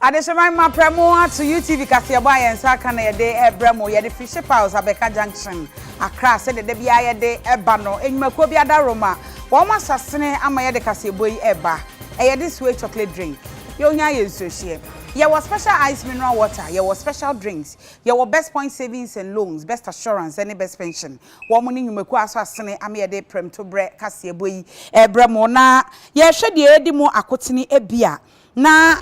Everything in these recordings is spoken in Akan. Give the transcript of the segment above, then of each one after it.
Adesema ma premo to UTV kase boy en saka na yede ebremo yede fish pals Abeka Junction Accra se de bia yede eba no enwumako bia da Roma wo ma sasene ama yede kase boy eba yede sweet chocolate drink yo nya ye nsohie ye was special ice mineral water ye was special drinks ye was best point savings and loans best assurance any best pension wo mo ni nwumako aso asene ama yede prem to bre kase boy ebremo na ye hwe de edi mu akotene ebia na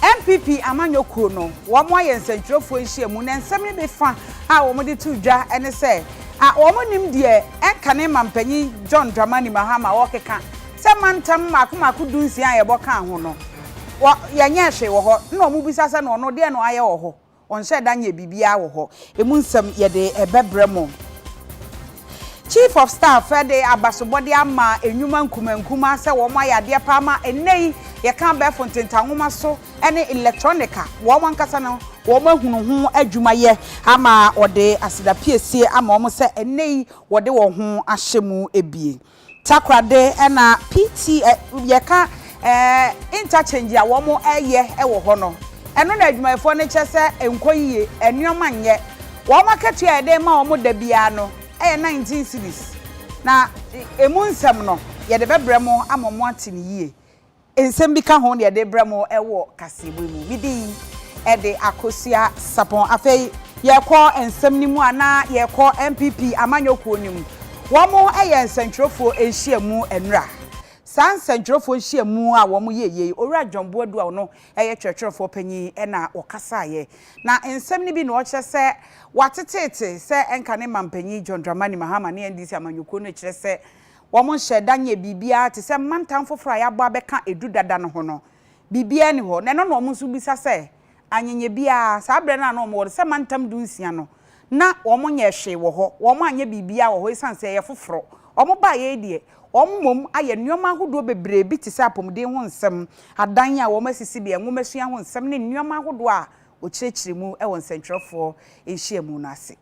MPP amanyoko no wo mo ayensentrofo nhyiamu na nsem ne be fa a wo mo de tu dwa ene se a wo mo nim de enkane mampanyi John Dramani Mahama wo keka se mantam makomako dunsi a ye boka ho no wo ye nye hwe wo ho na mo bisa se no no de no aye wo ho on hye da nya bibia wo ho emu nsem ye de ebebremo Chief of Staff de abasobode ama enwuma nkumankuma se wo mo ayade pa ama enei ye kan be fontentanwoma so ene electronica wo mo nkasa no wo mo hunu ho adwuma ye ama ode asida piesie ama wo se enei wode wo ho ahyemu ebie takrade ena PT ye ka interchange a wo mo eye wo ho no eno na adwumayefo ne che se enkoyiye enuoma nye wo mo ketu e de ma wo mo da bia no 19 series na emu nsem no ye de bebremo amomo atini yie ensem bi ka ho ne de bremo ewo kasebo mu Midday de Akosua Sarpong afei ye ko ensem ni mu ana ye ko MPP amanyoko nim wo mo nsentrofo ehyiamu enra san sentrofo ehyiamu a wo mo yeye owura Jombo adu a no twetwerefo panyi na okasa ye na ensem ni bi no che se watetete se enkane mampanyi John Dramani Mahama ne ndisi amanyoko no kire se wo mo hye danye bibia te se mantam foforo ya bo abeka edu dada no ho no bibia ni ho na no mo nso bisa se anyenye bia sa abre na no mo se mantam dunsia no na wo mo nye hwe wo ho wo mo anye bibia wo ho isanse ye foforo wo mo ba ye die wo mom aye nneoma ahodo bebre bi te se apomde ho nsem adan a wo masisi bia ngomasua ho nsem ne nneoma ahodo a o kirechire mu e won sentrofo ehyiamu na ase.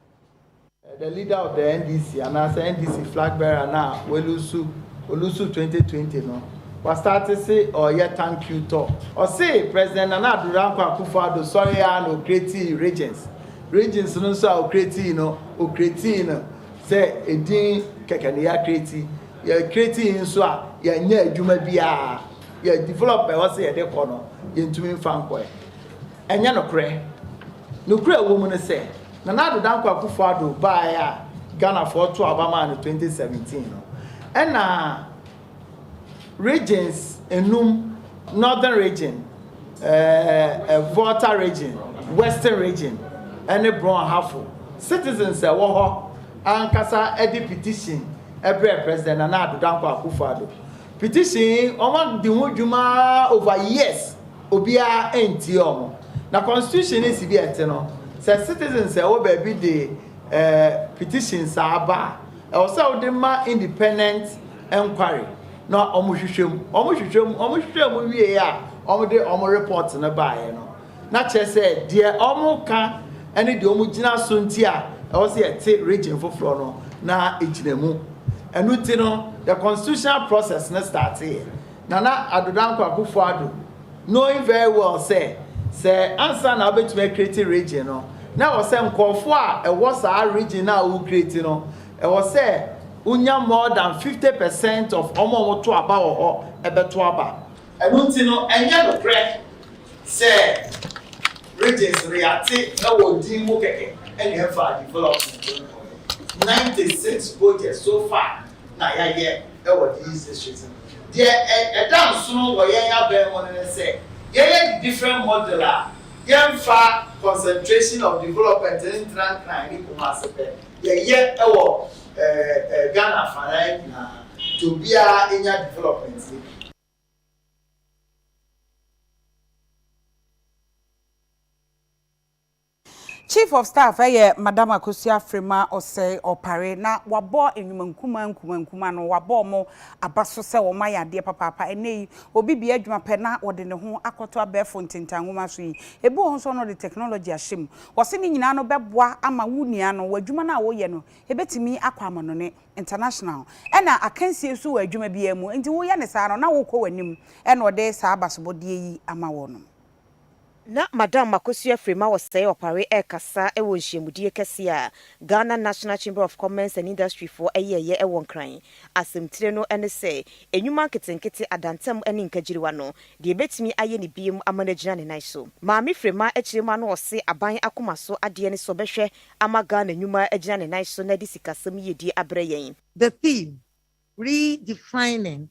The leader of the NDC and as NDC flag bearer now, Olusu 2020 no. Was started say or yeah thank you talk. Or say President Nana Akosua sorry no create regions. Regions no so create no o create no say edin kekene ya create. Ya create so a ya nya adwuma bia ya developer was say de kono ye ntumi fan ko. Enya no kre. No kre wo mu no say Nana Akosua by Ghana for to Obama in 2017 no. And regions enum northern region, Volta region, western region, and a brown half citizens wo ho ankasa edi petition every president Nana Akosua petition omo di hodwuma over years obia enti omo na constitution is bi ete no say citizens say wo baby the petitions aba e wo say wo de ma independent inquiry na omo wie ya omo de omo report na baaye no na che say de omo ka ene de omo gina so nti a e wo say ete region foforo no na ejinamu enu ti no the constitutional process na start here Nana Akosua knowing very well say answer na bet to create region no na wo say nkofo a e was our region na wo create no e was say unya more than 50% of omo to aba wo ebeto aba enu ti no enye no pre say regions react na wo din mo keke enye fa development 96 projects so far na ya ye e wo these streets there dance no wo ye ya be mo ne say yeah, different model. Yeah, concentration of development in Transkei in Kumasi. Yeah, Ghana for to be in your development. Chief of Staff Madam Akosua Frema ose opare na wabo enwumankuma no wabo mo abaso se wo mayade papa enei obi bia adwuma pe na wode ne ho akoto abefo ntentanwoma so yi ebu ho so no de technology ahyem wose ni nyina no beboa ama wunia no wadwuma na wo ye no ebetimi akwa amano ne international ena akansie so wadwuma bia mu enti wo ye ne saa no na wo kɔ wanim ena ode saa abasobode yi ama wo no Na Madam Akosua Frema was say opare kasa e wo nhyiamudie kese a Ghana National Chamber of Commerce and Industry for ye e won kran asemtire no ene say enwuma nketenkete adantem ene nkagiriwa no de betimi aye ne biem amanagina ne nan so Maami Frema echirema no se aban akoma so ade ne so behwe ama Ghana enwuma agina ne nan so na di sikasem yedi abre yen. The theme, redefining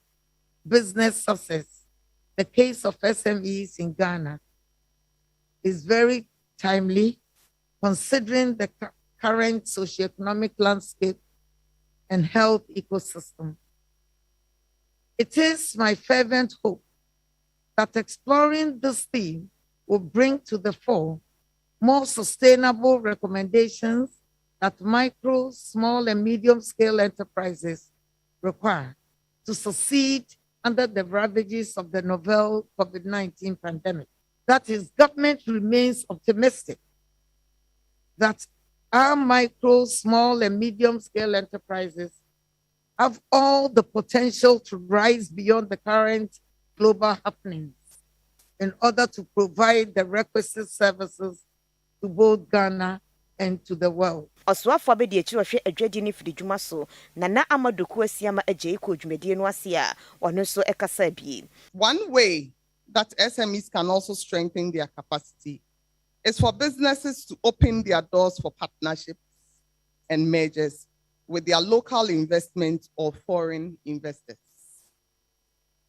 business success, the case of SMEs in Ghana, is very timely considering the current socioeconomic landscape and health ecosystem. It is my fervent hope that exploring this theme will bring to the fore more sustainable recommendations that micro, small, and medium-scale enterprises require to succeed under the ravages of the novel COVID-19 pandemic. That is, government remains optimistic that our micro, small, and medium-scale enterprises have all the potential to rise beyond the current global happenings in order to provide the requisite services to both Ghana and to the world. Oswafo be de chirohwe adwadi ne fidi dwuma so na amadoku asiama agye ko dwumedie no ase a ono so ekasa bie. One way that SMEs can also strengthen their capacity is for businesses to open their doors for partnerships and mergers with their local investment or foreign investors.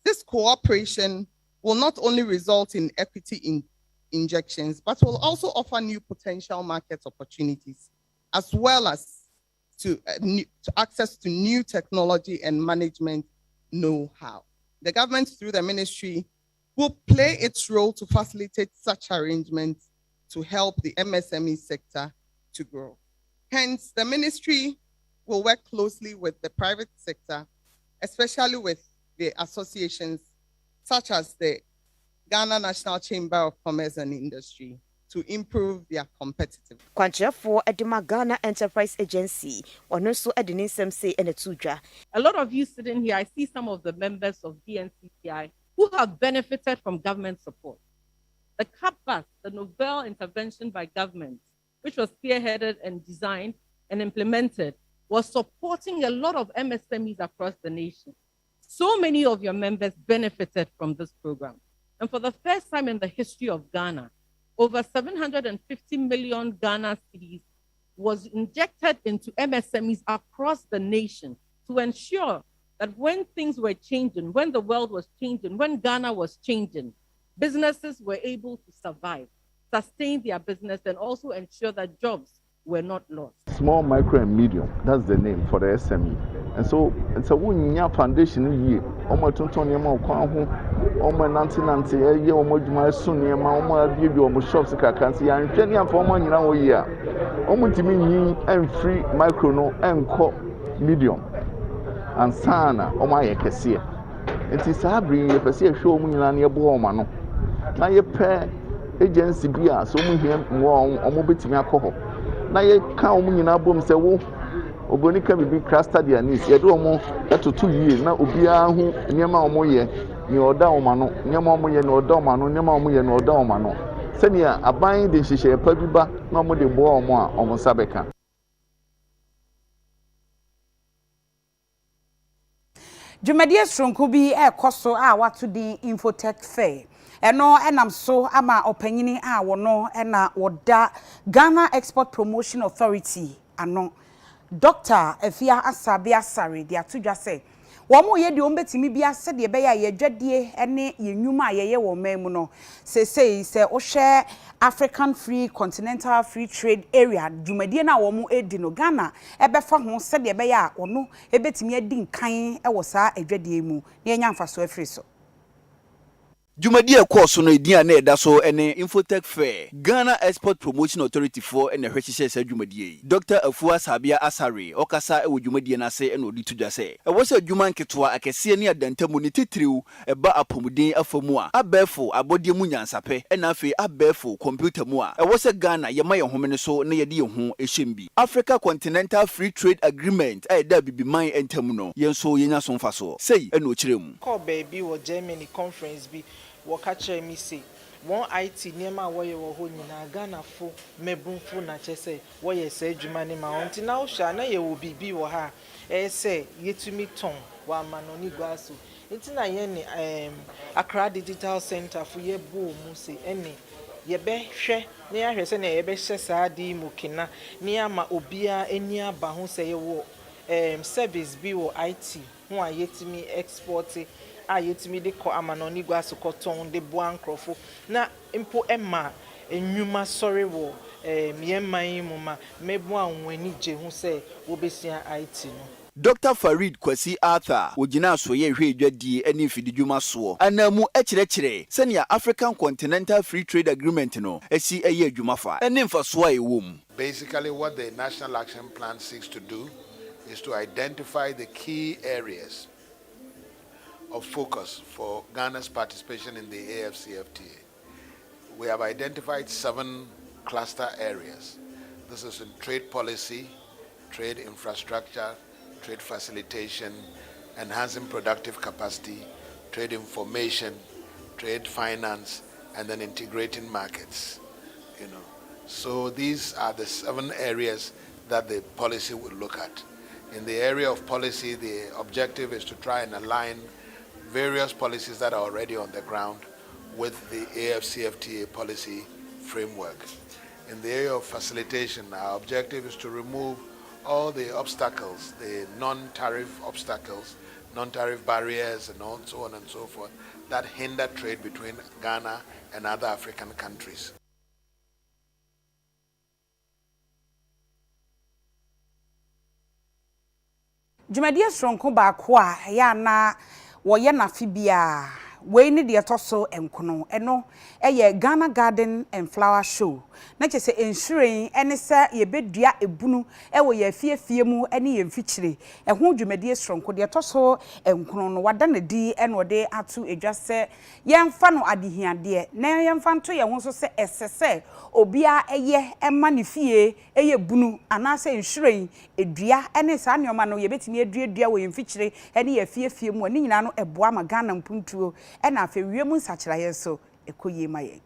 This cooperation will not only result in equity injections, but will also offer new potential market opportunities, as well as to access to new technology and management know-how. The government, through the ministry, will play its role to facilitate such arrangements to help the MSME sector to grow. Hence, the ministry will work closely with the private sector, especially with the associations such as the Ghana National Chamber of Commerce and Industry, to improve their competitiveness. Kwanchefo edema Ghana Enterprise Agency ono so edinisem say enetudwa. A lot of you sitting here, I see some of the members of DNCCI who have benefited from government support. The CAPBAS, the novel intervention by government, which was spearheaded and designed and implemented, was supporting a lot of MSMEs across the nation. So many of your members benefited from this program. And for the first time in the history of Ghana, over 750 million Ghana cedis was injected into MSMEs across the nation to ensure that when things were changing, when the world was changing, when Ghana was changing, businesses were able to survive, sustain their business, and also ensure that jobs were not lost. Small, micro, and medium, that's the name for the SME. And so it's a one-year foundation year. Almost 20 years old, almost 90 years old, almost soon year, almost give you almost shops. I can see I'm 20 years for money now year. Almost to me and free micro no and co medium. And sana, oh my, I can see it. It is a bring if I see a show me in your woman. Now you pay agency beer, so we hear more or more bit me alcohol. Na ye ka omu nyina bom se wo oboni ka bibi cluster dia nis ye do omo eto 2 years na obia hu nyema omo ye ni oda oma no nyema omo ye ni oda oma no nyema omo ye ni oda oma no se ni aban de hihye pa biba na omo de bo omo a omo sabeka. Dwumadie stronko bi ekoso a wato di Infotech Fair. Eno enam so ama opanyini a wono ena woda Ghana Export Promotion Authority ano Dr. Efia Asabi Asare de atudwa se wo mo ye de ombetimi bia se de be ya ye dwadie ene ye nwuma ye wo mamu no se wo hwe African Free Continental Free Trade Area dwumadie na wo mo edi no Ghana ebefa ho se de be ya wono ebetimi adi nkan e wo sa adwadie mu ne nya mfaso afiri so. Jumadie course no dia na eda so ene Infotech Fair Ghana Export Promotion Authority for ene hwehye se jumadie Dr. Akosua Sabia Asare okasa e wo jumadie na se ene odi tudwa se e wo se dwuma nketoa akese ne adantamu ne titiriw e ba apomuden afamu a abefo abodie mu nyansape ena afi abefo computer mu a e wo se Ghana ye ma ye homene so na ye de ye ho ehwembi Africa Continental Free Trade Agreement e da bibiman entamu no yenso yenya so mfa so sei ene o kiremu call baby wo Germany conference bi wo ka kire mi say One IT nema woye wo ho nyina Ghana fo mebunfo na chese woye se adwuma ne ma onti na wo hwa na ye wo bibi wo ha say yetumi ton wa manoni gwaso nti na ye ne Accra Digital Center fo ye bo mu se ene ye be hwe ne ya hwe se na ye be hye saadi mu kina ne ama obia eni aba ho se ye wo service bi wo IT ho a yetumi export a yetumi de ko amanoni gwaso koton de bo ankrofo na impo emma enwuma sori wo mieman mu ma mebu anwani je ho se wo besia IT no. Dr. Farid Kwasi Arthur wogina so ye hwe dwadie ani fididwuma so anamu ekirekire senia African Continental Free Trade Agreement no esi eye adwuma fa ene mfaso a ewom. Basically what the National Action Plan seeks to do is to identify the key areas of focus for Ghana's participation in the AFCFTA. We have identified 7 cluster areas. This is in trade policy, trade infrastructure, trade facilitation, enhancing productive capacity, trade information, trade finance, and then integrating markets. So these are the 7 areas that the policy will look at. In the area of policy, the objective is to try and align various policies that are already on the ground with the AFCFTA policy framework. In the area of facilitation, our objective is to remove all the obstacles, the non-tariff obstacles, non-tariff barriers, and so on and so forth, that hinder trade between Ghana and other African countries. Jumadia Stronko Bakwa, Yana, Wayana Fibia, Wayne the Atoso and Kono, Eno, Ghana Garden and Flower Show. Not just ensuring any sir ye bed dia e bunu ye fie mu any ye feature and who Jumadia Stronko the Atoso and Kono wadan di and wade atu a just say yan fano adihia dear, nay yan fan to ya won't say SSA obia ye and manifie ye bunu and I say ensuring a dia any san your man ye bet me a dear way in feature any ye fie mu and nano a boama Ghana puntuo and after we mun such so a koye my.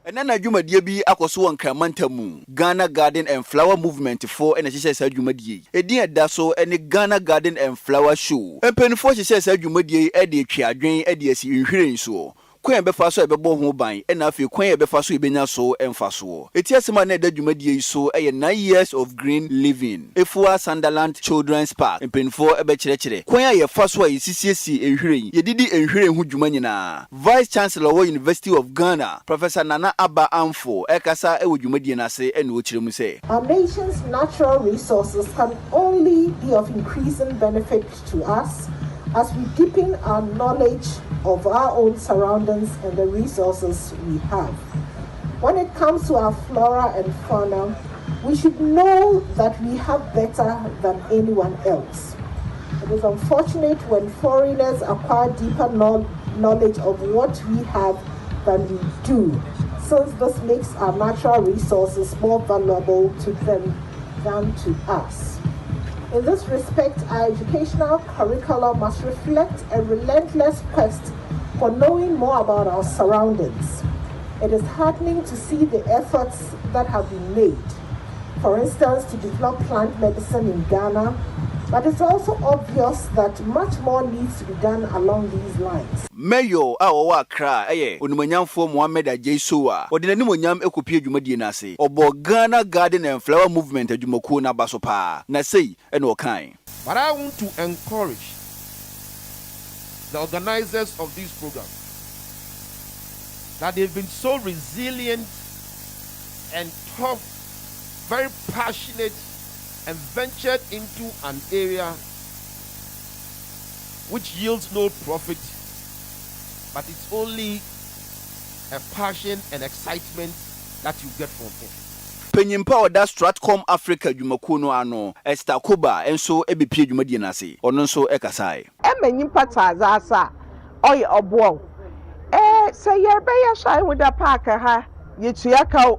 And then Jumadie bi Akosua nkramanta mu Ghana Garden and Flower Movement for and hye Jumadie. Edi da so any Ghana Garden and Flower Show. Empenfo hye Jumadie e de twa adwen e de asi nhwiren so. Kwen befa so ebebo ho ban e na afi kwen befa so ebenya so emfa so. Eti asema na da Jumadie so e 9 years of green living. Efua Sunderland Children's Park. Empenfo ebe kirekire. Kwen aye fa so ayisisiesi nhwiren. Yedidi nhwiren ho dwuma nyina. Vice Chancellor of University of Ghana, Professor Nana Abba Amfo, ekasa e wo Jumadie na se e no kiremu se. Our nation's natural resources can only be of increasing benefit to us as we deepen our knowledge of our own surroundings and the resources we have. When it comes to our flora and fauna, we should know that we have better than anyone else. It is unfortunate when foreigners acquire deeper knowledge of what we have than we do, since this makes our natural resources more valuable to them than to us. In this respect, our educational curriculum must reflect a relentless quest for knowing more about our surroundings. It is heartening to see the efforts that have been made, for instance, to develop plant medicine in Ghana, but it's also obvious that much more needs to be done along these lines. Mayo awowa Accra onumanyamfo Mohammed Akosua odinani monyam ekopie dwumadie na ase obo Ghana Garden and Flower Movement adwumako na baso pa na sei ene okan. But I want to encourage the organizers of this program that they've been so resilient and tough, very passionate, and ventured into an area which yields no profit, but it's only a passion and excitement that you get from it. Penyimpa oda Stratcom Africa dwumako no ano Esther Koba enso ebepie dwumadie na ase ono nso ekasai. Emenyimpa tazasa oy obo say ye be ya shine with the park ha yetua ka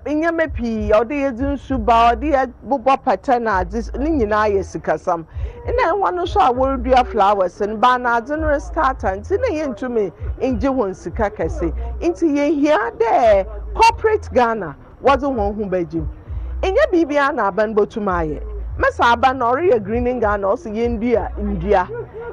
inyame pi odi yedin suba odi bobo patana this ni nyina ye sikasam ina wonu so aworodua flowers and ba na general start anti na ye ntumi inje won sika kese inti ye hia de corporate Ghana was won hu bajim inya bibia na aban botuma ye mesa aban no re greening Ghana o se ye ndua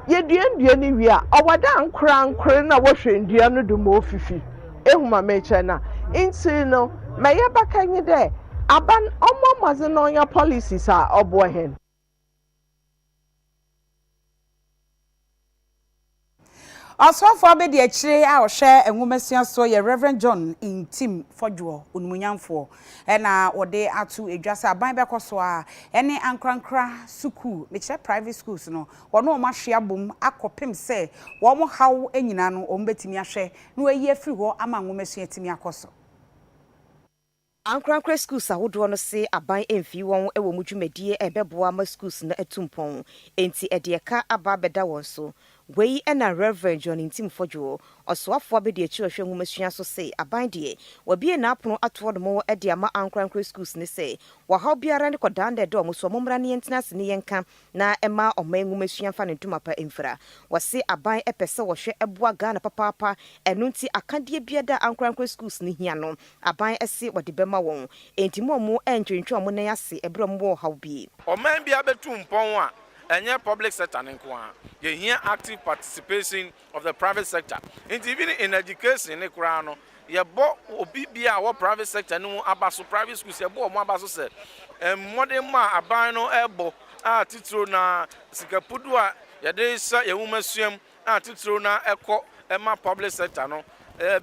ye dua ni wi a owada nkra na wo hwe ndua no do mo fifi ehuma meche na inti no meye bakanyi de aban omo maze no ya policies a obo hen Asofo abedi akire a ohwe enwumasua so ye Reverend John Intim Fodwo onumunyamfo na wode atu edwasa aban bekoso a ene ankrankra suku me private schools no wono o mahwe abom akopem se wo mo haw enyina no o mbetimi ahwe no ayi afiri ho ama nwumasua timi akoso Ankrankra schools ahodo no se aban emfi won ewo mudwumadie ebeboa ma schools na atumpon enti edieka aba beda won so wei ena Reverend John Intim Fodwo osoafo abedi akire hwe nwumasua so se aban de wabie na apono atodo mo ede ama ankrankra schools ne se wa haw biara ne kodande de omuso momra ne yentina se ne yenka na ema oman nwumasua fa ne ntumapa emfra wase aban epese wo hwe eboa Ghana papa enunti akadie biada ankrankra schools ne hia no aban ese wode bema won enti mo entwentwe mo ne ase ebre mo haw bi oman bia betu mpon a enye public sector nko a ye here active participation of the private sector even in education ne kura no ye bo obi bia wo private sector no abaso private schools ye bo mo abaso se modern ma aban no ebo a titiro na sikapudu a ye de sa ye wumasuam a titiro na eko ema public sector no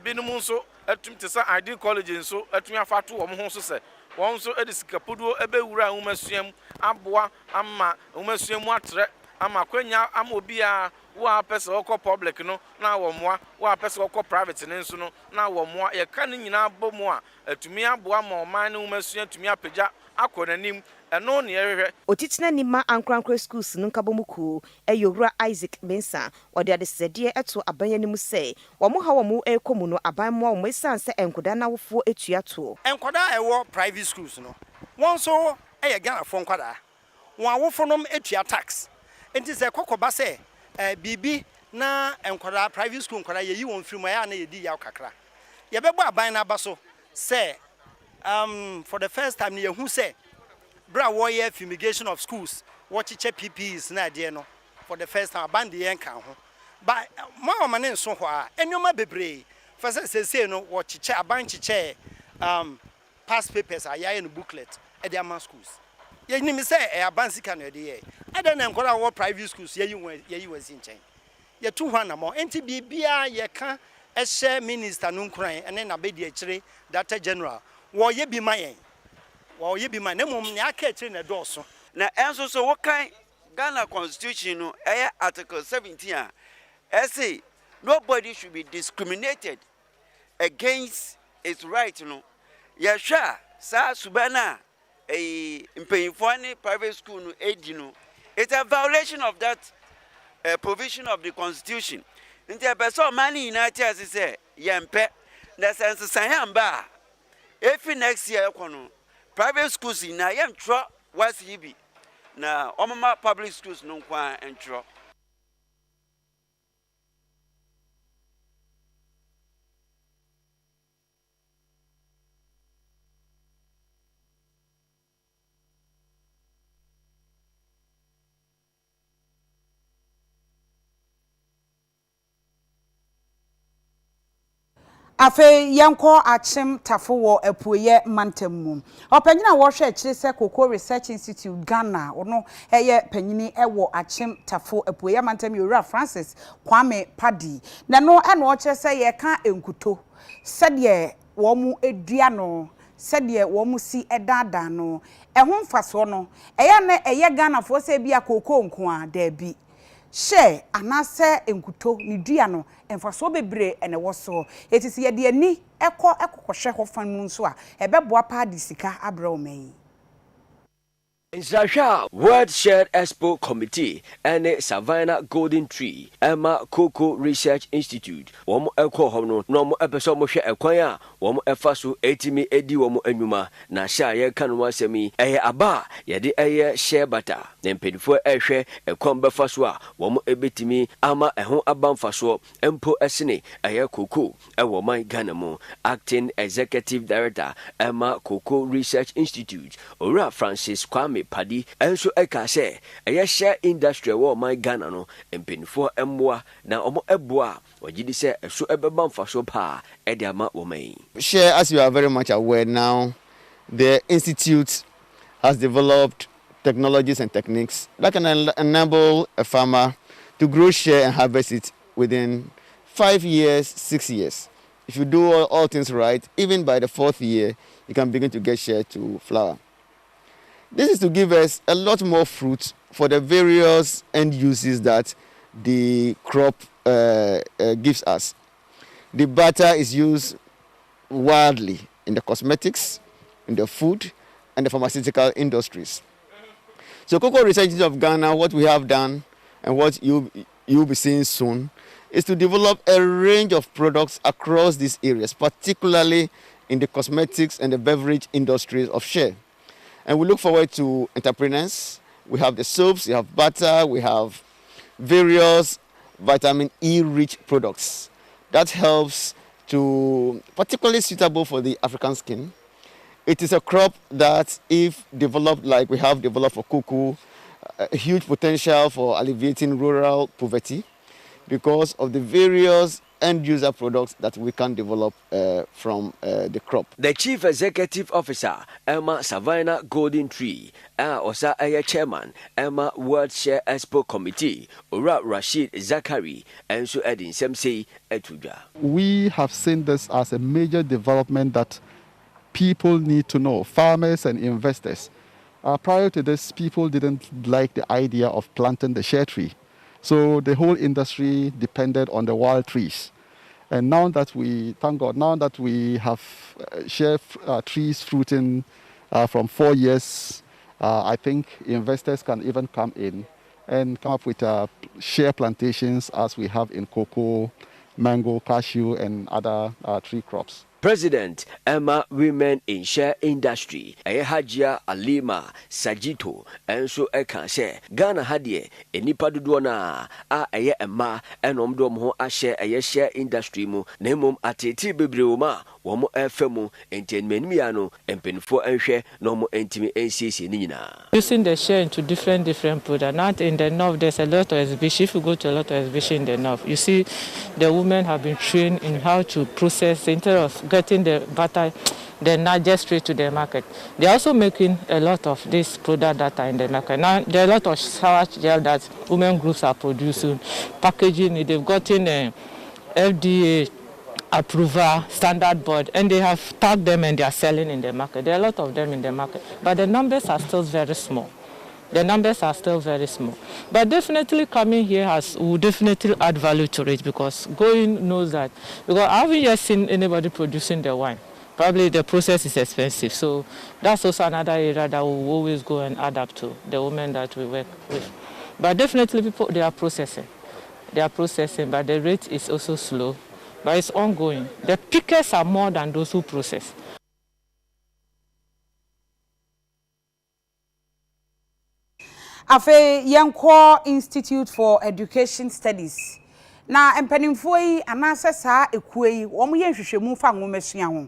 binum nso atum te sa ID college nso atum afato wo ho so se won so edisikapudu ebewura wumasuam aboa ama wumasuam atre ama kwanya ama obi a wa pese okọ public no na wo moa wa pese okọ private ne nso no na wo moa ye ka ne nyina bomu a atumi aboa ma oman ne wumasuam atumi apagya akonanim eno ne yehwe otitena nima ankrankra schools nkabomuku eyowura Isaac Mensa ode adesede eto abanyanim se wo mo ha wo mo ekomu no aban mo wo esanse enkoda na wofo etuato enkoda ewo private schools no won so eye Ghana fo nkoda won awofo nom etua tax enti se kokoba se bibi na enkoda private school nkoda yeyi won firi mo ya na yedi ya kakra ye bebo aban na abaso se for the first time ye hu se bra warrior fumigation of schools watchiche PPs na de no for the first time band yen kan ho ba ma mane nso ho a enwoma bebre first say no watchiche abanchiche past papers ayaye no booklet e de ama schools ye ni mi say e abansika no de ye ade na nkora wo private schools ye yi wasi nchen ye tu ho na mo enti bibia ye ka e share minister no nkran ene na be de akire data general wo ye bi mayen wo ye bi man na mum ne aka akire na doso na enso so wo kan Ghana constitution no article 17 say nobody should be discriminated against its right no ya sha sa subana impayfo ne private school no edi no it's a violation of that provision of the constitution nti a person man united as say yempe na sense sayamba if next year kono private schools na yemtro was hibi na omama public schools no kwa entro afe yanko achim tafo wo epuye mantemum opanyina wo hwe akire se Koko Research Institute Ghana ono eye panyini ewo achim tafo epuye mantem yura Francis Kwame Padi na no eno o kire se ye ka enkuto sede wo mu edua no sede wo mu si edada no ehun mfaso no eye na eye Ghana fo se bia Koko nko a da bi share anase enkuto ni dua no emfaso bebre ene woso etisi ye de ani ekokohwe ho fan mu nso a ebeboa pa di sika abrawo man Nsahwa World Shared Expo Committee and Savannah Golden Tree Emma Cocoa Research Institute womo ekọ ho no no mo epeso mo hwe ekwan a womo efa so etimi edi womo anwuma na sha ye kan wo asemi eye aba ye de eye share butter na mpedifo ehwe ekwan befa so a womo ebetimi ama eho abamfa so empo esene eye cocoa ewo man Ghana mu. Acting Executive Director Emma Cocoa Research Institute Ora Francis Kwame Paddy enso eka se eye share industry wo my Ghana no empinfo emboa na omo eboa wagidi se eso ebeba mfaso pa e de ama wo mai. Share, as you are very much aware now, the institute has developed technologies and techniques that can enable a farmer to grow share and harvest it within 5 years, 6 years. If you do all things right, even by the 4th year, you can begin to get share to flour. This is to give us a lot more fruit for the various end uses that the crop gives us. The butter is used widely in the cosmetics, in the food, and the pharmaceutical industries. So Cocoa Research Institute of Ghana, what we have done and what you'll be seeing soon is to develop a range of products across these areas, particularly in the cosmetics and the beverage industries of share. And we look forward to entrepreneurs. We have the soaps, we have butter, we have various vitamin E-rich products. That helps to, particularly suitable for the African skin. It is a crop that, if developed like we have developed for cocoa, a huge potential for alleviating rural poverty because of the various end-user products that we can develop from the crop. The Chief Executive Officer, Emma Savannah Golden Tree, Osa Chairman, Emma World Share Expo Committee, Ora Rashid Zakari, and so Edin Semsei Etuja. We have seen this as a major development that people need to know, farmers and investors. Prior to this, people didn't like the idea of planting the share tree. So the whole industry depended on the wild trees. And now that we, thank God, now that we have share trees fruiting from 4 years, I think investors can even come in and come up with share plantations as we have in cocoa, mango, cashew, and other tree crops. President Emma Women in Share Industry, Hajia Alima Sajito, and so eka se Ghana hadie enipa dodo na eye emma enom dom ho ahye share industry mu nemom ateti bebreu ma wo mo efemu entenmenimia no empenfo enhwe no mo entimi ncc ni nyina. Using the share into different products. Not in the north, there's a lot of exhibition. If you go to a lot of exhibition in the north, you see the women have been trained in how to process instead of getting the butter, then not just straight to the market. They're also making a lot of this product that are in the market. Now, there are a lot of sour gel that women groups are producing, packaging it. They've gotten a FDA approval standard board, and they have tagged them and they are selling in the market. There are a lot of them in the market, but the numbers are still very small. The numbers are still very small. But definitely coming here will definitely add value to it, because going knows that. Because I haven't yet seen anybody producing the wine. Probably the process is expensive. So that's also another area that we will always go and adapt to, the women that we work with. But definitely people, they are processing. They are processing, but the rate is also slow. But it's ongoing. The pickers are more than those who process. Afe Yanko Institute for Education Studies. Na empanimfo yi anase saa ekuo yi wo mo ye hwehwemu fa nwomesua ho.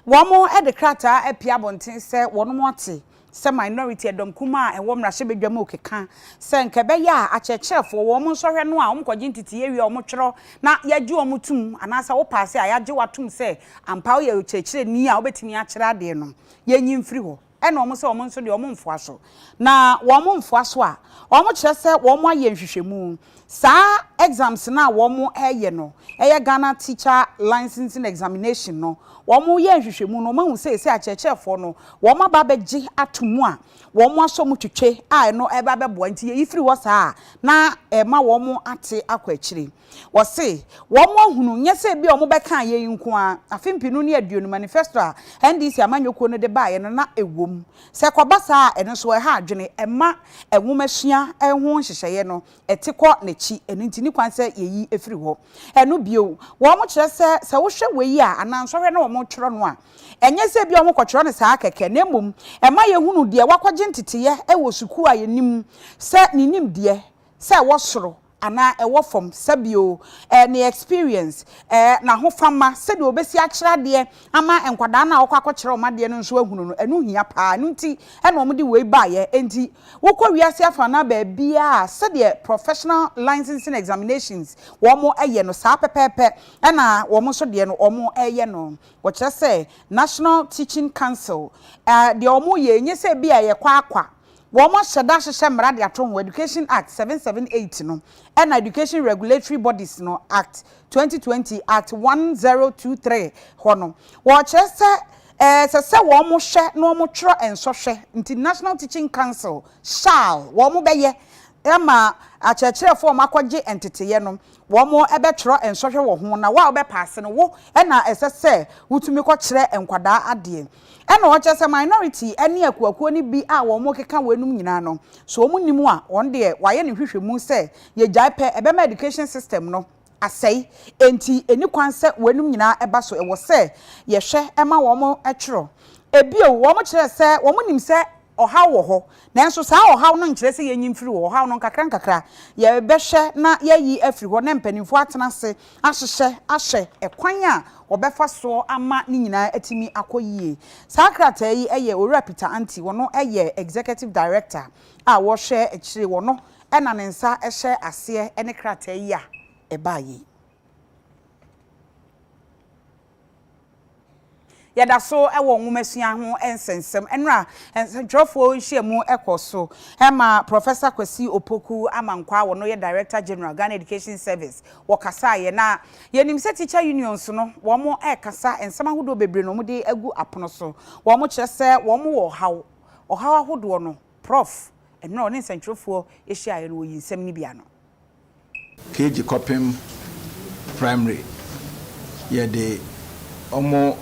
Wo mo e de krata apia bonten se wo no mote se minority edom kuma e wo mrahye bedwam okeka se nkebe ya achechefo wo mo nsohwe no a wo mkwaje ntiti yewi wo mo twero na yaje wo mo tum anase wo paase a yaje watum se ampa wo ye ochechire ni a wo betimi a kire ade no yenyi mfiri ho ena omo se omo nso de omo mfoa so na omo mfoa so a omo kire se omo aye nhwehwemu sa exams na omo eye no eye Ghana Teacher Licensing Examination no omo ye nhwehwemu no mahu se achechefo no omo ba beji atomu a wo mo aso mu twetwe a no eba bebo nti ye ifiri wo saa na ma wo mo ate akwa akire wo se wo mo ahunu nye se bi o mo beka ye nko a afempinu ne aduonu manifesto a NDC amanyoko no de baaye no na ewom se kwaba saa eno so ha adwene ema enwomasua ehwo hyehyeye no etekọ nechi enti ni kwan se yeyi efiri ho eno bio wo mo kire se wo hwe weyi a anansohwe na wo mo tworo no a enye se bi o mo kwotworo ne saa keke na emom ema ye hunu de wakwaje ntiteye ewo suku a yenim se ninim de se wo soro ana ewo from sabio ne experience na ho fama se de obesi akira de ama enkwada na akwa akokire o made no nso ahunu no enu hia pa no nti ena omde we baaye enti wokọ wiase afa na ba bia se de professional licensing examinations wo mo eye no saa pepepe ena wo mo so de no omo eye no wo kire se National Teaching Council de omo ye nye se bia ye kwa akwa Womo sheda hye mra de ato Education Act 778 no and Education Regulatory Bodies no Act 2020 Act 1023 hono wo chese se womo hye no mo tro enso hye International Teaching Council shall womo beye ema achechirefo makwaje entiteye no womo ebe tro enso hye wo ho na wa obe pass no wo na esese wutumi ko kire enkwada ade ena wo chese minority ene akuakuo ni bi a wo mo keka wenum nyina no so wo nimu a won de waye ne hwehwemu se ye jaipe ebe education system no asai enti eni kwanse wenum nyina eba so e wo se ye hwe ema wo mo etwero ebio wo mo kire se wo mo nim se oha wo ho nanso saa oha no nkire se ye nyimfiri wo oha no nkakra ye behwe na ye yi afiri ho na mpanimfo atena se ahye ekwan a obefa so ama ni nyina atimi akoyie saa krata yi eye Owura Peter Anti wono eye executive director a wo hwe ekire wono ena ne nsa ehye ase ene krata yi a ebayi yada so ewo nwumasua ho ensensem enra ensentrofo nhyiamu ekoso ema Professor Kwesi Opoku amankwa wono ye Director General Ghana Education Service wokasa ye na yenim se teacher unions no wo mo ekasa ensema hodo bebre no mo de agu apono so wo mo kire se wo mo wo haw ahodo no prof enra oni ensentrofo ehia ye no yinsem ni bia no KG Kopim Primary ye de omo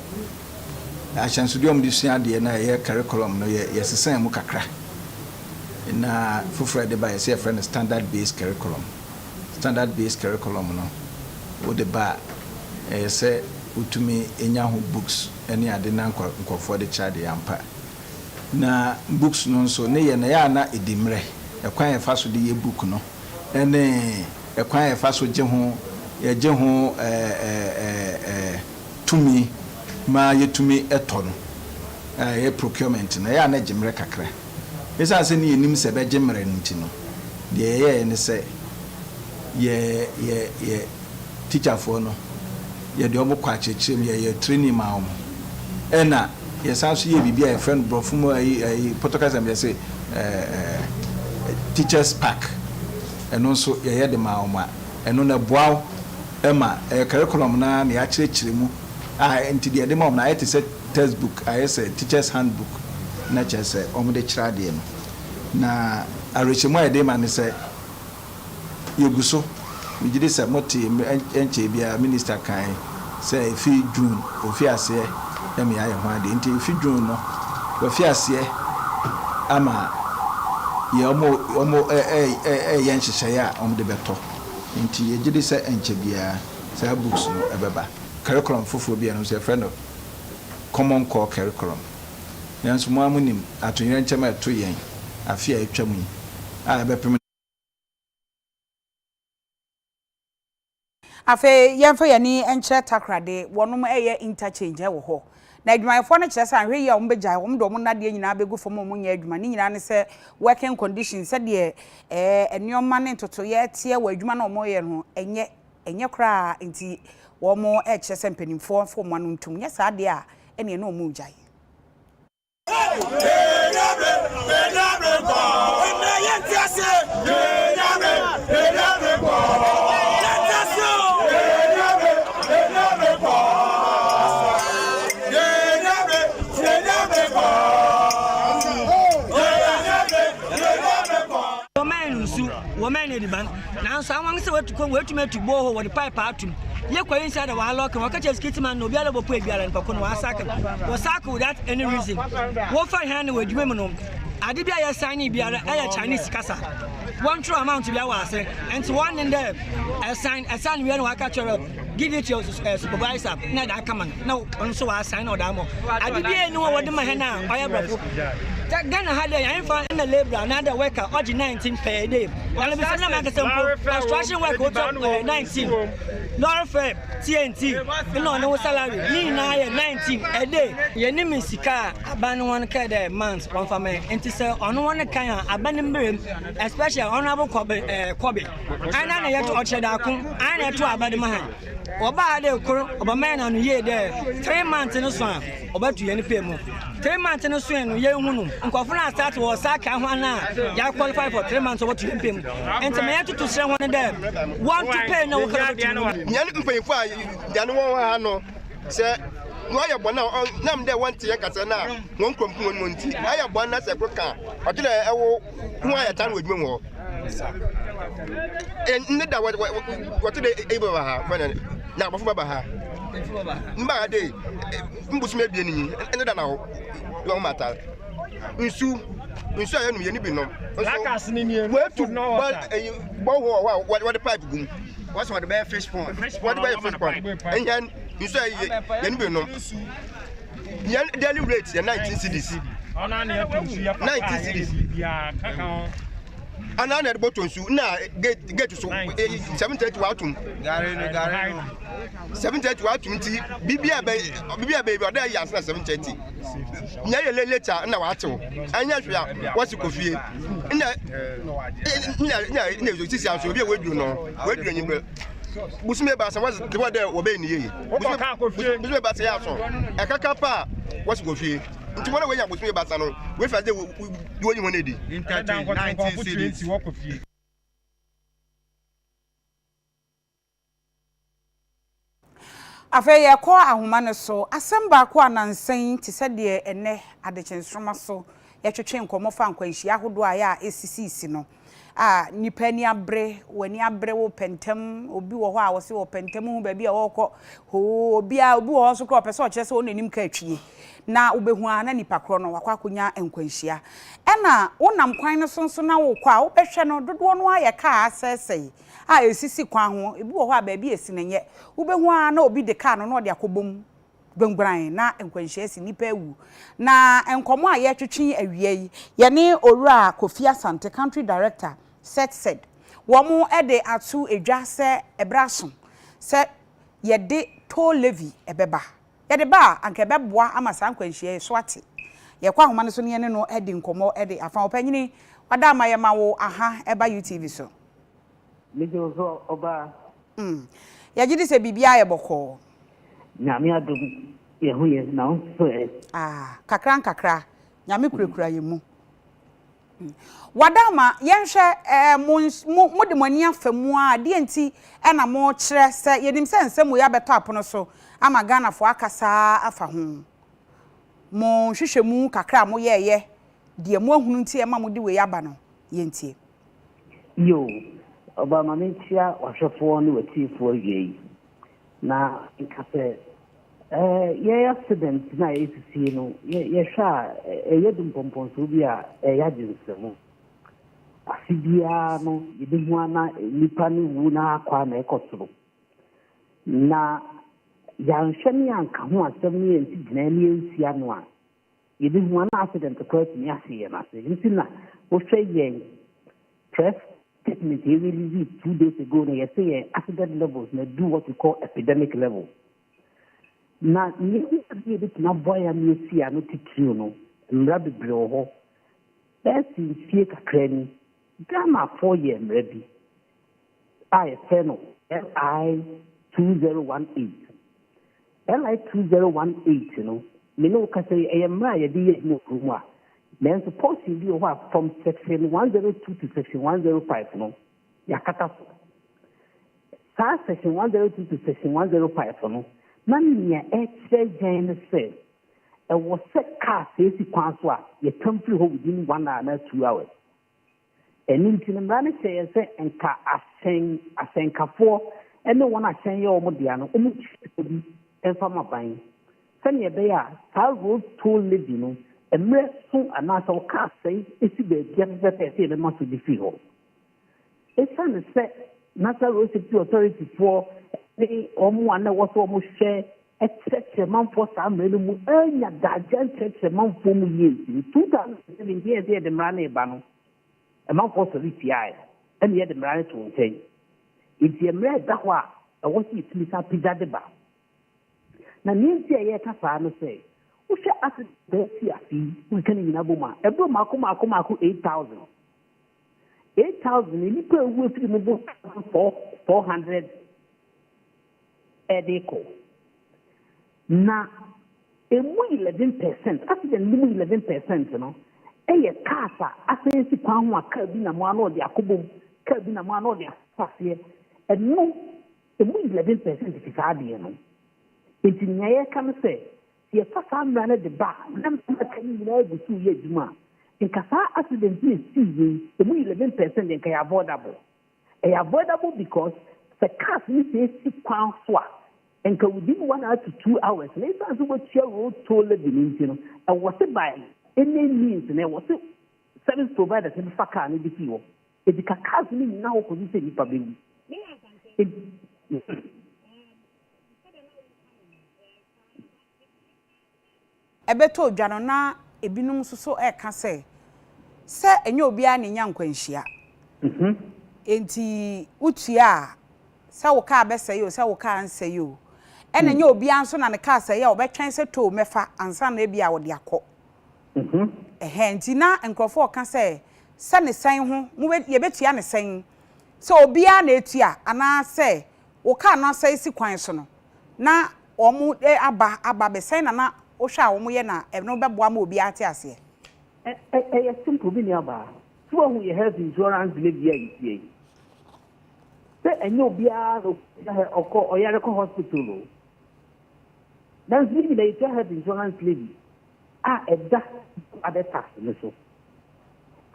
Ashansudium disua de na ye curriculum no ye sesan mu kakra na fufura de ba ye say friend standard based curriculum no wo de ba say utumi enya ho books ene ade na nkofo de child yampa na books no so ne ye na ya na edimre ekwan ye fa so de ye book no ene ekwan ye fa so je ho tumi ma yetumi eto no ye procurement na ya na jimre kakra esa se ne yenim se be jimre nti no de ye ne se ye teacher for no ye de omo kwa chechim ye training ma omo ena ye san so ye bibia ye friend brofum ai protocol am say teachers pack eno so ye de ma omo eno na boaw ema curriculum na ya chirechiremu enti de dem na it is a textbook say teachers handbook na chese omde chirade no na arechemu ede ma ne say yeguso migide se moti enche bia minister kan say fi June ofi ase e me aye ho ade enti fi June no ofi ase ama ye omo ye nhyehyeye a omde beto enti yegide se enche bia say books no ebeba curriculum fofo bia no say friend common core curriculum yanso mo amunim atonye nchema eto yen afia etwam yi a ebepem afe yemfa yani enche takrade wonom eye interchange wo ho na adwumayefo no kire san hwe yi a ombegya omdo mo nade nyina begu fom mo nya adwuma ni nyina ne se working conditions se de enioma ne ntoto ye tie wa adwuma na omo ye no enye kra nti wo mo kire se mpanimfo fo mo anu ntum nya sa de a ene no omo gyae ban now someone say what to come wait to make to bow what the pipe out to you kwa inside the wall lock and catch a skitty man no be able to pay biara and pakon wa sack was sack without any reason what for hand with women adibia ya sign biara Chinese kasa one true amount to be our say and one in there a sign we no catch give it to your supervisor na that come now also I sign or that more adibia no what my hand now I bravo Ghana had a infant in the labor another worker or 19 per day and be some construction work 19 Nor fair TNT no salary ni na 19 a day ye ni misika aban one ka the month one for me enti say ono one kan aban mbere especially honorable Kobe ana na yet ocheda kun ana to abade mahan oba de kuro oba man na no ye there 3 months no so oba tu ye ni pay mu 3 months no so no ye hunu nkofo na start wo saka ho na ya qualify for 3 months oba tu ye pay mu enti me yet to share one there want to pay no ka nyane mpanyifo a dane won ha no se no aye bona nam de want ye kasa na won krompu won monti aye bona se kroka odile ewo hu aye tan wadwum ho en da what de ebe ba ha fana na bafo ba ha mba de mbusume bie ni en da na ho lo mata nsu aye no ye ni bi no lakas ni ni wetu bo ho what the pipe gum what's what the bear fish pond what the bear fish pond and yan you say yan be no yan daily rate 19 cedis 19 cedis ana na the bottom su na get so 730 watum gare 730 watum ti bibia be oda ya 730 nya ye later na watew anya hwea wasi kofie nya zo sisi anso obi e weduru no weduru nyimbe busume ba sa wasi de wode obe ni yeye busume ba sa ya so e kaka pa wasi kofie nti wona we ya busume ba sa no we fa de woni honedi 19 cities Afa ye ko ahoma ne so asem ba ko anansan ti se de ene adekensroma so ye twetwe nkomo fa nkwanhyi ahodo aya esisi no nipa ni abre wani abre wo pentem obi wo ho a wo se wo pentem hu ba bia wo kọ obi wo so kọ pese o kire se onanim ka atwie na obehu ana nipa kro no wakwa akonya nkwanhyia ena wonam kwan no sonso na wo kwa wo behwe no dodo no aye ka asese esisi kwa ho ebi wo ho a ba bia esi nenye wobehu ana obi de ka no no de akobom gbangban na nkwanhyia si nipa ewu na enkomo a ye twetwe awie yi ye ne owura Kofi Asante country director said womo ede atu edwa se ebraso se ye de toll levy ebeba ye de ba anka beboa amasa nkwanhyia so ate ye kwa homa ne so ne no ede nkomo ede afa opanyini wada amaye mawo aha eba UTV so mejo so oba ya gidi se bibia ye boko nyame adom ye hu ye na so kakra nyame kurakura ye mu wadama yenhwe mo de mani afamu a de enti na mo kire se yenim se nsem ya beto apono so ama Ghana fo akasa afa ho mo hwehwemu kakra mo ye de mo ahunu nti e ma mo de we aba no yentie yo oba ma mentia wahwefo ne watifo awie na nkase ye accident na esisi no ye hwa ye dum pomponso bi a ya jinsemu asibia no ye de hu ana nipa ne wu na akwa na ekotoro na ya nhwemi anka ho asem ne enti gina ne ensia no a ye de hu ana accident ko ti ase ye na se nti na wo hwe ye press statement he released 2 days ago na ye say accident levels na do what we call epidemic level. Na ni bi na boya mi si ano titiri no mra bebre ho esi fie kakra ni Ghana 4 year mra bi I feno LI 2018 LI 2018 no me no ka say e mra ye di ye no krumu a men suppose bi ho from section 102 to section 105 no yakata so sa section 102 to section 105 no Mania extra say a was set car safety council, ye temporary within 1 hour, 2 hours. ɛno nti no mmara no hyɛ sɛ nka asɛnkafoɔ ɛne wɔn ahyɛn yɛ wɔn dea no wɔn kyerɛ bi ɛmfa ma ban sɛnea ɛbɛyɛ a saa road toll levy no mmerɛ so anaasɛ ɔka asɛe esi baabi a pɛpɛpɛ sɛ yɛbɛma so de firi hɔ ɛsiane sɛ national road safety authority foɔ ne wɔn a na ɛwɔ sɛ wɔn hwɛ ɛkyerɛkyerɛ manfoɔ saa mmerɛ no mu ɛnya daagya nkyerɛkyerɛ manfoɔ mu yie nti 2017 yɛ sɛ yɛde mmara no ɛba no ɛmanfoɔ sɔre tiaeɛ ɛne yɛde mmara no to nkyɛn nti mmerɛ ɛda hɔ a ɛwɔ sɛ yɛtumi sa apagya de ba na ne nti a yɛreka saa no sɛ wohwɛ accident bɛsi afe yi woka no nyina bɔ mu a ɛburo maako 8,000 nnipa ewu efiri mu bɔ 400 ɛde kɔ na emu 11% accident mu 11% no ɛyɛ cars a asɛn si kwan ho a car bi na mo ano ɔde akɔbom car bi na mo ano ɔde afaseɛ ɛno emu 11% fi saa adeɛ no nti nea yɛka no sɛ yɛfa saa mmara no de ba na mmaka no nyinaa egu so yɛ adwuma a nka saa accident no esi yi emu 11% nka yɛ avoidable ɛyɛ avoidable because the cars no sɛ esi kwan so a nka within 1 hour to 2 hours na ɛsan so wɔtua road toll levy no nti no ɛwɔ se by any means na ɛwɔ se service providers no fa car no de fi hɔ ɛdi ka cars no nyinaa hɔ kɔsi sɛ nnipa bɛwu ɛbɛtɔ odwa no na ebinom nso so ɛka sɛ ɛnyɛ obiara ne nya nkwanhyia enti utua sɛ wo car bɛsɛe o sɛ wo car nsɛe o ɛna nyɛ obiara nso na ne car sɛe a wɔbɛtwɛn sɛ to mɛfa ansa na ebi a wɔde akɔ nti na nkurɔfoɔ ka sɛ ne sɛn ho yɛbɛtua ne sɛn sɛ obiara na etua anaasɛ wo car no asɛe si kwan so no na wɔn aba bɛsɛn na wohwɛ a wɔn yɛ na ɛno bɛboa ma obiara te aseɛ ɛyɛ simple bi ne aba so wɔn yɛ health insurance levy a yɛtie sɛ ɛnyɛ obiara ɔyare kɔ hospital o nanso ne nyinaa yɛtua health insurance levy a ɛda other tax no so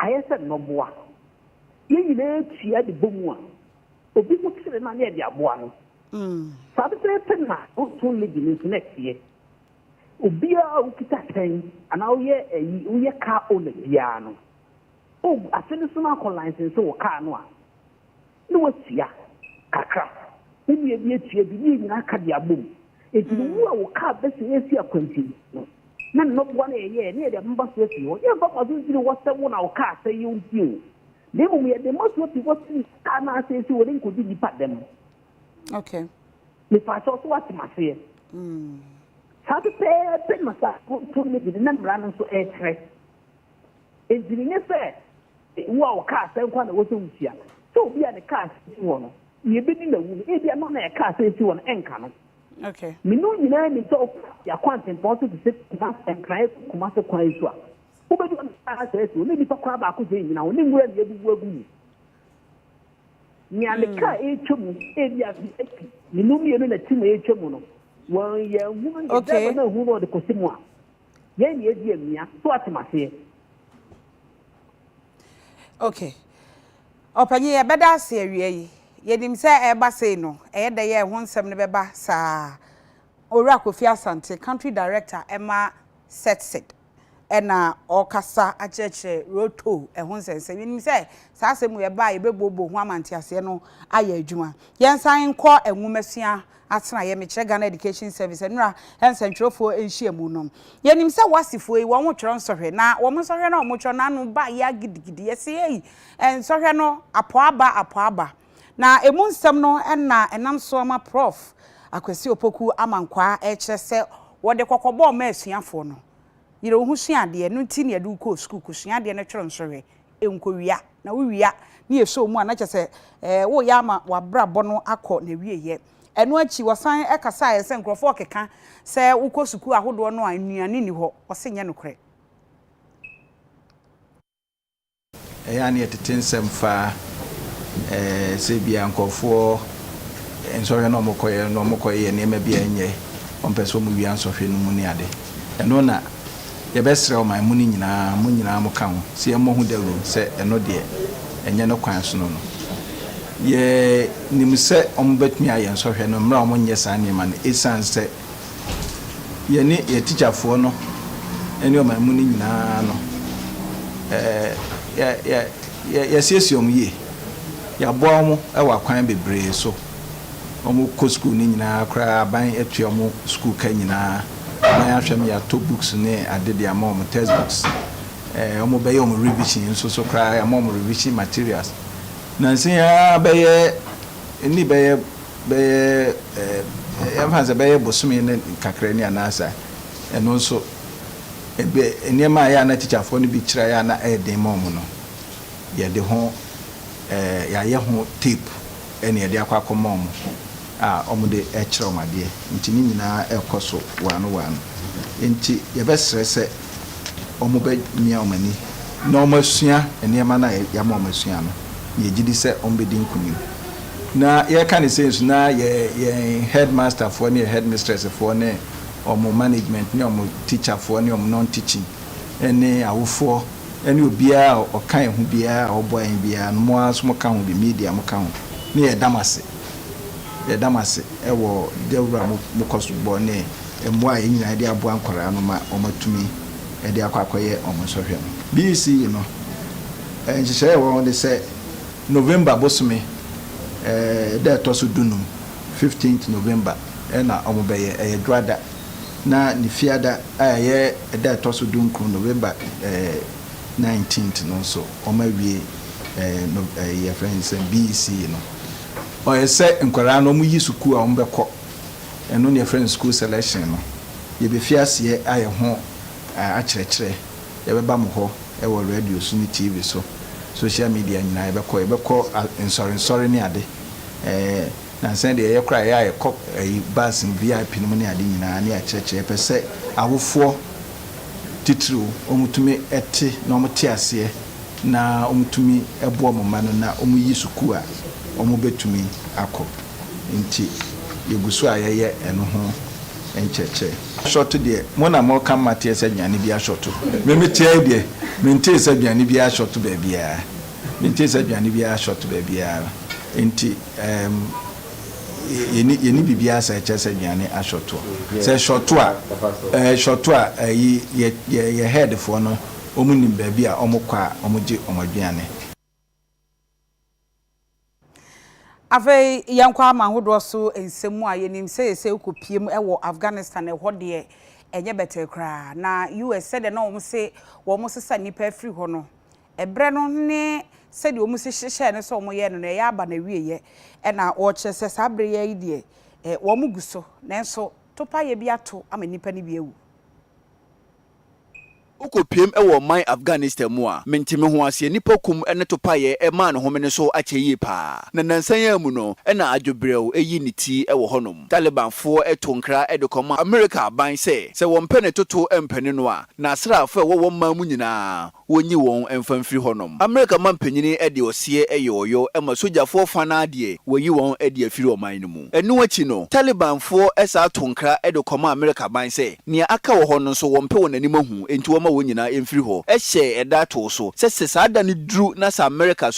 ayɛ sɛ nnɔboa yɛn nyinaa tua de bɔ mu a obi mo kyerɛ na ne yɛde aboa no saa bɛsɛ pɛ na ɔtɔn levy no nso next year obiara wokita tɛn anaa woyɛ car owner biara no afe no so no akɔ license wɔ car no a ne watua kakra wobia bi atua bi ne nyinaa ka de abom enti wo a wo car bɛsɛ yɛsi akwanti no na nnɔboa no yɛyɛ ne yɛde mba so asi hɔ yɛmfa ma so nsiri wɔsɛ wo na wo car sɛ yɛ nti o na mmom yɛde ma so ati wɔsi car no asɛ si wɔde nkɔdi nnipa dɛm mepaakyɛw so woatem aseɛ saa pɛpɛɛpɛ na sa to ne bi na mmara no nso ɛkyerɛ enti ne sɛ wo a wo car sɛ nkwa na wɔsɛ wutua sɛ obi a ne car si wɔ no yɛbɛdi na wu no ebi ama na yɛ car sɛ si wɔ no ɛnka no menu nyinaa ni sɛ yɛakɔ antempɔn so te sɛ nkran kuma sɛ kwan so a wobɛdi wɔ no car sɛ si wɔ ne nipa kora baako sɛ nyina wo ne nwura ne yɛbubu agu mu nea ne car ɛtwa mu ebi a menu mmienu na tim ɛtwa mu no wɔn yɛ hu no ɛdɛ na hu no ɔde kɔsi mu a yɛn ni edi amia so atem aseɛ ɔpanyin yɛbɛda ase awie yi yɛdim sɛ ɛba sei no ɛyɛ dɛ yɛ ho nsɛm no bɛba saa owura Kofi Asante country director ɛma setset ɛna ɔkasa akyerɛkyerɛ roto ɛho nsɛnsɛm yɛnim sɛ saa asɛm yɛba yɛbɛbobo ho amante aseɛ no ayɛ adwuma yɛnsan nkɔ enwumasua atena yɛ mekyerɛ Ghana Education Service enura ensentwerɛfoɔ enhyia mu no yɛnim sɛ wasifoɔ yi wɔn ho twerɛ nsɔhwɛ na wɔn nsɔhwɛ na wɔn twerɛ na no ba ya gidigidi yɛsɛ yi nsɔhwɛ no apoaba na emu nsɛm no ɛna ɛnam so ama prof Akwasi Opoku amankwa ɛkyerɛ sɛ wɔde kɔkɔbɔ ma asuafoɔ no yire wo ho suadeɛ no nti ne yɛde kɔ school kɔ suadeɛ no twerɛ nsɔhwɛ enkowia na wowia ne yɛsɔ mu a na kyɛ sɛ wo ya ama wabrabɔ no akɔ na wieyɛ enu achi wasan ekasa ye se nkrofo keka se ukọ suku ahodo no anuane ni ho wose nye nokre ya ne tetensem fa se bia nkrofo ensohwe no mokoye ne ma bia nye ompeso mu wi ansohwe no mu ni ade eno na ye besre o man mu ni nyina mo kan se mo hu dawro se eno de enye no kwan so no ye nimse ombetmi ayen so hwe no mra omonye sa niema no esanse ye ni ye teacherfo no eni o mamu ni nyina no ya siesiom ye ya boa mo e wa kwan bebre so omo ko school ni nyina kra ban etuomo school ka nyina na ya hwem ya to books ne adede amom textbooks omo be yom revision so kra ya mom revision materials na nsin ya be ni be ya fanza be bosumi ne kakra ni anasa eno so ebe eniema ya na teacher for ni bi kira ya na eden mom no ye de ho ya ye ho tape ene ye de akwa mom omude ekira omade nti ni nyina ekoso wano nti ye be stress omobe mia omani na omasua eniema na ya omasua no ye gidi se ombedi nkunim na ye kan sense na ye headmaster for ne headmistress for ne omo management ne omo teacher for ne omo non teaching ene awofo ene obia okan hu bia oboan bia no mo aso mo kan hu bi media mo kan hu ne ye damase ewo dewura mo koso bo ne emo a nyina de abo ankora no ma omatumi e de akwakoye omo sohwe no BC no enhye wo de se November bosome da to so dunum 15th November na omo beye dwada na ni fiada aye da to so dunkum November 19th no so omo wie your friends BC no o ese nkwara no mu yi suku a ombekọ eno ne friend school selection no ye be fiase aye ho akyerɛkyerɛ ye be ba mo ho e wo radio so ni TV so social media nyina ye bekọ nsɔre ne ade na sen de ye kra ye kɔ bus VIP no ne ade nyina ne akyerɛkyerɛ pɛsɛ awofo titru omutumi ete na omte ase na omutumi ebo omma no na omuyi suku a omubetumi akọ nti yegusu ayeye eno ho encheche short de mo na mo kan mate ese dwane bia short me metie de mente ese dwane bia short ba bia mente ese dwane bia short ba bia nti yeni bibia sa echese dwane a short se short a ye head for no omunim ba bia omukwa omuje omadwane Ave yankwa mahodo so ensemu a yenim se ukopiem ewo Afghanistan eho de enye better kra na US said na wo se wo mo sesa nipa free ho no ebre no ne said wo mo se hye ne so wo ye no na ya aba na wieye e na wo che se sabre ye ide wo mo guso nenso topa ye bia to ama nipa ne bia wu ukopiem ewo man Afghanistan mu a mentime ho ase nipa kum ene topaye e man ho mene so akyeye pa na nansan ya mu no ena adwobrɛw eyi ne ti ewo honom Taliban fo etonkra edekoma America ban se wo mpene toto empene no a na asrafo wo man mu nyina wonyi won emfamfiri honom America man panyini ede osie eyoyo ema sojafo fana ade woyi won ede afiri oman no mu enu achi no Taliban fo esa tonkra edekoma America ban se ne aka wo hono so wo mpe wonani mahu enti wo wonyina emfiri ho ehye eda to so se sada ne dru na sa America so